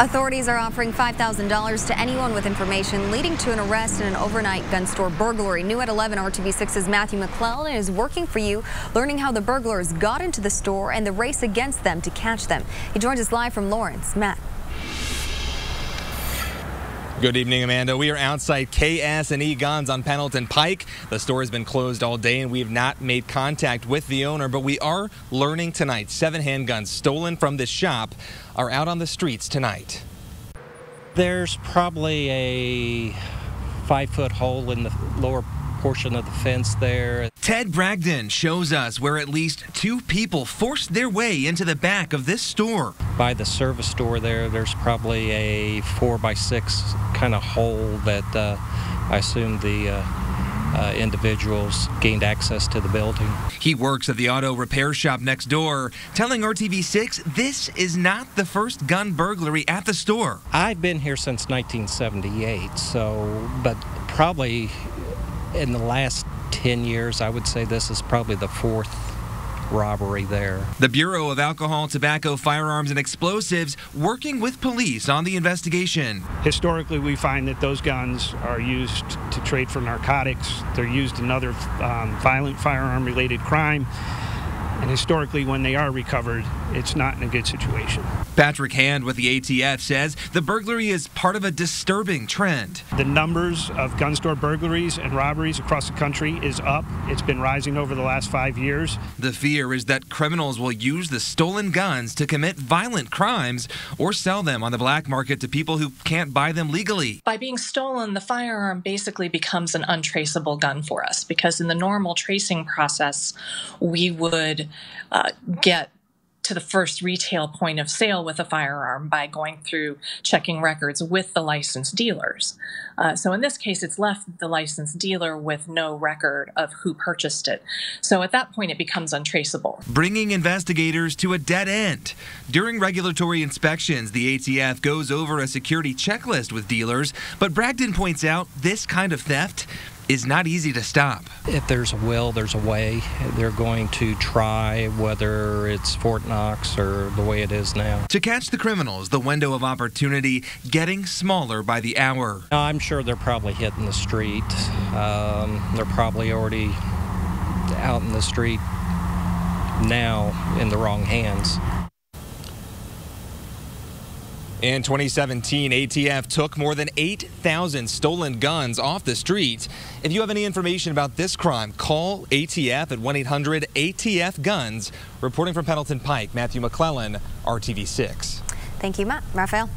Authorities are offering $5,000 to anyone with information leading to an arrest in an overnight gun store burglary. New at 11, RTV6's Matthew McClellan is working for you, learning how the burglars got into the store and the race against them to catch them. He joins us live from Lawrence. Matt. Good evening, Amanda. We are outside KS&E Guns on Pendleton Pike. The store has been closed all day and we have not made contact with the owner, but we are learning tonight 7 handguns stolen from this shop are out on the streets tonight. There's probably a 5-foot hole in the lower portion of the fence there. Ted Bragdon shows us where at least 2 people forced their way into the back of this store. By the service store there's probably a 4x6 kind of hole that I assume the individuals gained access to the building. He works at the auto repair shop next door, telling RTV6 this is not the first gun burglary at the store. I've been here since 1978, but probably in the last 10 years, I would say this is probably the 4th robbery there. The Bureau of Alcohol, Tobacco, Firearms, and Explosives working with police on the investigation. Historically, we find that those guns are used to trade for narcotics. They're used in other violent firearm-related crime. And historically, when they are recovered, it's not in a good situation. Patrick Hand with the ATF says the burglary is part of a disturbing trend. The numbers of gun store burglaries and robberies across the country is up. It's been rising over the last 5 years. The fear is that criminals will use the stolen guns to commit violent crimes or sell them on the black market to people who can't buy them legally. By being stolen, the firearm basically becomes an untraceable gun for us, because in the normal tracing process, we would get to the first retail point of sale with a firearm by going through checking records with the licensed dealers. So in this case, it's left the licensed dealer with no record of who purchased it. So at that point, it becomes untraceable. Bringing investigators to a dead end. During regulatory inspections, the ATF goes over a security checklist with dealers, but Bragdon points out this kind of theft is not easy to stop. If there's a will, there's a way. They're going to try, whether it's Fort Knox or the way it is now. To catch the criminals, the window of opportunity getting smaller by the hour. I'm sure they're probably hitting the street. They're probably already out in the street now in the wrong hands. In 2017, ATF took more than 8,000 stolen guns off the streets. If you have any information about this crime, call ATF at 1-800-ATF-GUNS. Reporting from Pendleton Pike, Matthew McClellan, RTV6. Thank you, Matt. Raphael.